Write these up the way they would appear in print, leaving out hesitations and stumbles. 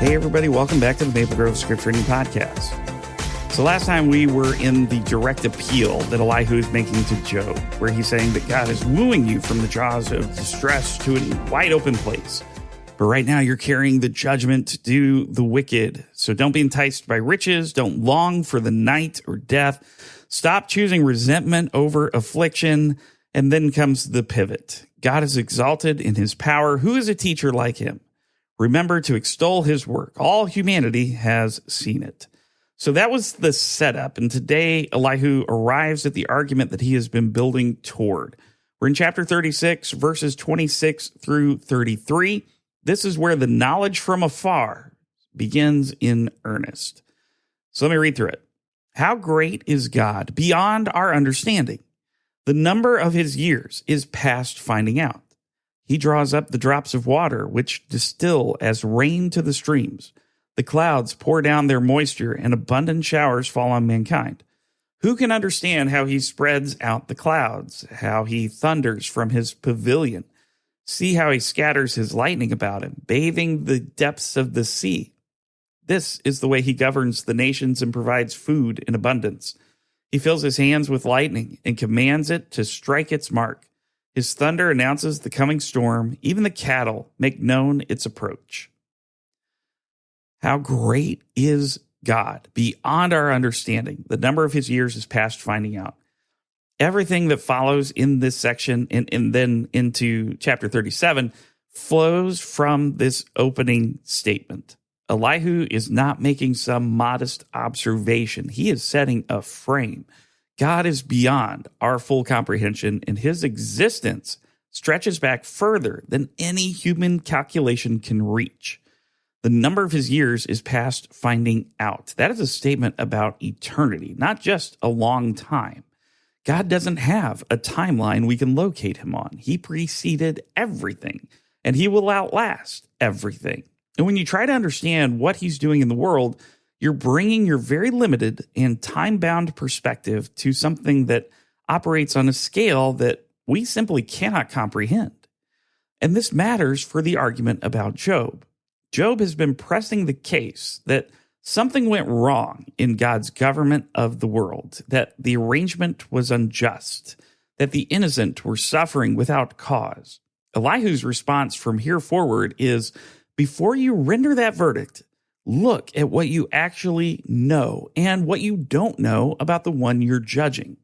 Hey, everybody, welcome back to the Maple Grove Scripture Reading Podcast. So last time we were in the direct appeal that Elihu is making to Job, where he's saying that God is wooing you from the jaws of distress to a wide open place. But right now you're carrying the judgment to do the wicked. So don't be enticed by riches. Don't long for the night or death. Stop choosing resentment over affliction. And then comes the pivot. God is exalted in his power. Who is a teacher like him? Remember to extol his work. All humanity has seen it. So that was the setup. And today, Elihu arrives at the argument that he has been building toward. We're in chapter 36, verses 26 through 33. This is where the knowledge from afar begins in earnest. So let me read through it. How great is God beyond our understanding? The number of his years is past finding out. He draws up the drops of water, which distill as rain to the streams. The clouds pour down their moisture, and abundant showers fall on mankind. Who can understand how he spreads out the clouds, how he thunders from his pavilion? See how he scatters his lightning about him, bathing the depths of the sea. This is the way he governs the nations and provides food in abundance. He fills his hands with lightning and commands it to strike its mark. His thunder announces the coming storm. Even the cattle make known its approach. How great is God beyond our understanding? The number of his years is past finding out. Everything that follows in this section and then into chapter 37 flows from this opening statement. Elihu is not making some modest observation. He is setting a frame. God is beyond our full comprehension, and his existence stretches back further than any human calculation can reach. The number of his years is past finding out. That is a statement about eternity, not just a long time. God doesn't have a timeline we can locate him on. He preceded everything, and he will outlast everything. And when you try to understand what he's doing in the world, you're bringing your very limited and time-bound perspective to something that operates on a scale that we simply cannot comprehend. And this matters for the argument about Job. Job has been pressing the case that something went wrong in God's government of the world, that the arrangement was unjust, that the innocent were suffering without cause. Elihu's response from here forward is, before you render that verdict, look at what you actually know and what you don't know about the one you're judging.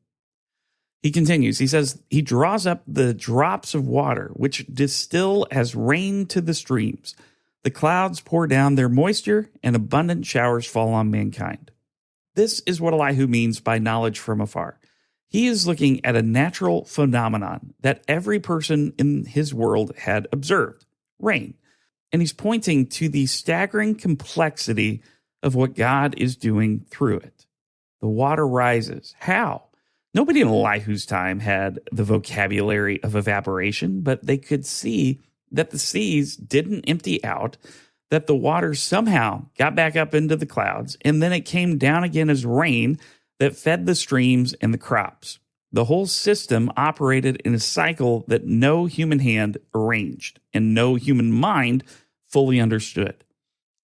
He continues, he says, he draws up the drops of water, which distill as rain to the streams. The clouds pour down their moisture, and abundant showers fall on mankind. This is what Elihu means by knowledge from afar. He is looking at a natural phenomenon that every person in his world had observed, rain. And he's pointing to the staggering complexity of what God is doing through it. The water rises. How? Nobody in Elihu's time had the vocabulary of evaporation, but they could see that the seas didn't empty out, that the water somehow got back up into the clouds, and then it came down again as rain that fed the streams and the crops. The whole system operated in a cycle that no human hand arranged and no human mind fully understood.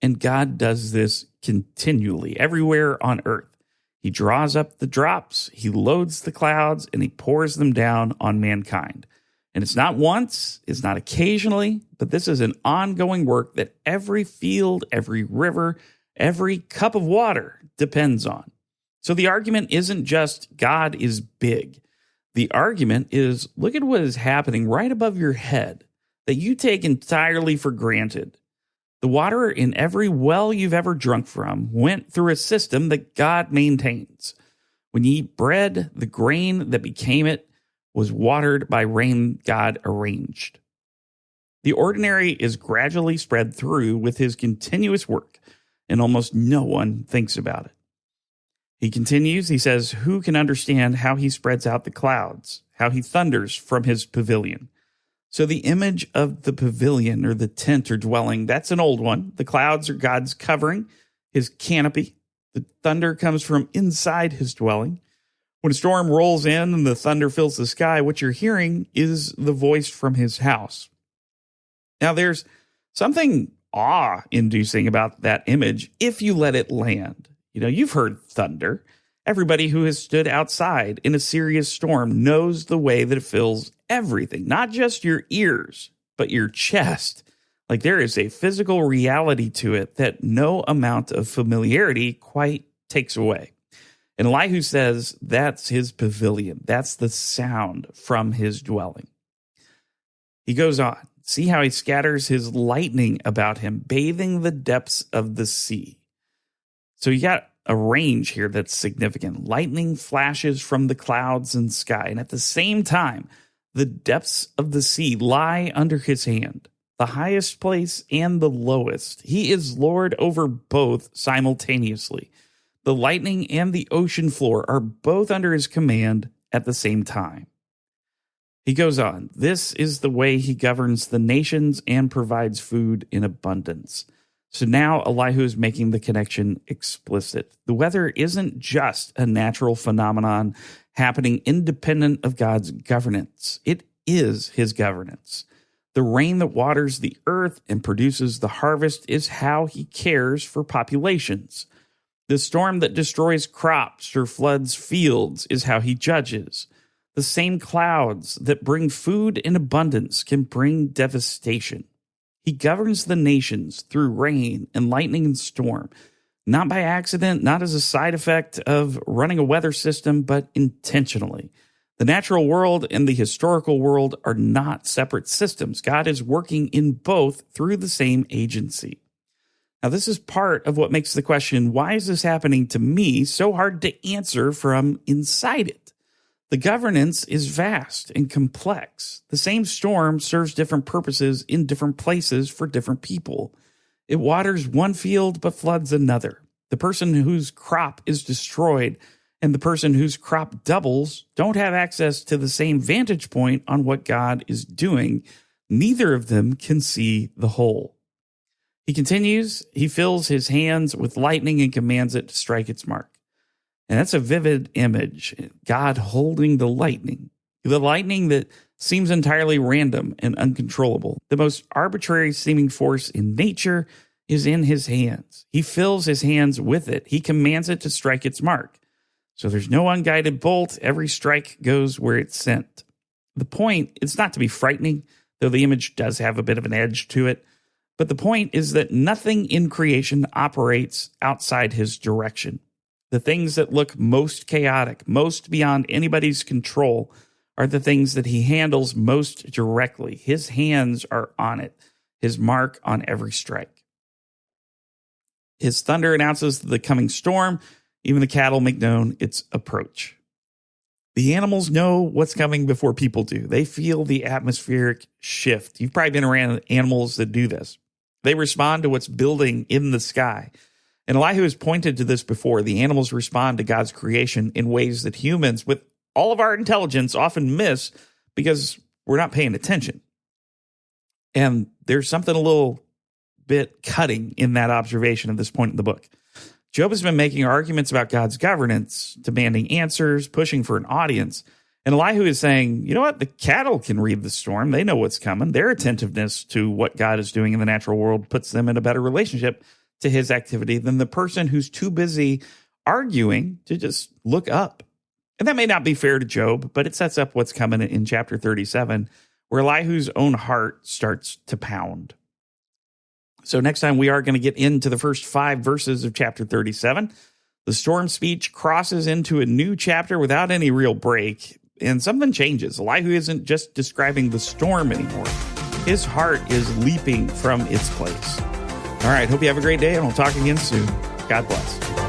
And God does this continually, everywhere on earth. He draws up the drops, he loads the clouds, and he pours them down on mankind. And it's not once, it's not occasionally, but this is an ongoing work that every field, every river, every cup of water depends on. So the argument isn't just God is big. The argument is, look at what is happening right above your head that you take entirely for granted. The water in every well you've ever drunk from went through a system that God maintains. When you eat bread, the grain that became it was watered by rain God arranged. The ordinary is gradually spread through with his continuous work, and almost no one thinks about it. He continues, he says, who can understand how he spreads out the clouds, how he thunders from his pavilion? So the image of the pavilion or the tent or dwelling, that's an old one. The clouds are God's covering, his canopy. The thunder comes from inside his dwelling. When a storm rolls in and the thunder fills the sky, what you're hearing is the voice from his house. Now, there's something awe-inducing about that image if you let it land. You've heard thunder. Everybody who has stood outside in a serious storm knows the way that it fills everything, not just your ears, but your chest. Like, there is a physical reality to it that no amount of familiarity quite takes away. And Elihu says that's his pavilion. That's the sound from his dwelling. He goes on. See how he scatters his lightning about him, bathing the depths of the sea. So you got a range here that's significant. Lightning flashes from the clouds and sky. And at the same time, the depths of the sea lie under his hand, the highest place and the lowest. He is Lord over both simultaneously. The lightning and the ocean floor are both under his command at the same time. He goes on, this is the way he governs the nations and provides food in abundance. So now Elihu is making the connection explicit. The weather isn't just a natural phenomenon happening independent of God's governance. It is his governance. The rain that waters the earth and produces the harvest is how he cares for populations. The storm that destroys crops or floods fields is how he judges. The same clouds that bring food in abundance can bring devastation. He governs the nations through rain and lightning and storm, not by accident, not as a side effect of running a weather system, but intentionally. The natural world and the historical world are not separate systems. God is working in both through the same agency. Now, this is part of what makes the question, why is this happening to me, so hard to answer from inside it. The governance is vast and complex. The same storm serves different purposes in different places for different people. It waters one field but floods another. The person whose crop is destroyed and the person whose crop doubles don't have access to the same vantage point on what God is doing. Neither of them can see the whole. He continues, he fills his hands with lightning and commands it to strike its mark. And that's a vivid image, God holding the lightning that seems entirely random and uncontrollable. The most arbitrary seeming force in nature is in his hands. He fills his hands with it. He commands it to strike its mark. So there's no unguided bolt. Every strike goes where it's sent. The point is not to be frightening, though the image does have a bit of an edge to it. But the point is that nothing in creation operates outside his direction. The things that look most chaotic, most beyond anybody's control, are the things that he handles most directly. His hands are on it, his mark on every strike. His thunder announces the coming storm. Even the cattle make known its approach. The animals know what's coming before people do. They feel the atmospheric shift. You've probably been around animals that do this. They respond to what's building in the sky. And Elihu has pointed to this before. The animals respond to God's creation in ways that humans, with all of our intelligence, often miss because we're not paying attention. And there's something a little bit cutting in that observation at this point in the book. Job has been making arguments about God's governance, demanding answers, pushing for an audience. And Elihu is saying, you know what? The cattle can read the storm. They know what's coming. Their attentiveness to what God is doing in the natural world puts them in a better relationship to his activity than the person who's too busy arguing to just look up. And that may not be fair to Job, but it sets up what's coming in chapter 37, where Elihu's own heart starts to pound. So next time we are going to get into the first 5 verses of chapter 37. The storm speech crosses into a new chapter without any real break, and something changes. Elihu isn't just describing the storm anymore. His heart is leaping from its place. All right, hope you have a great day, and we'll talk again soon. God bless.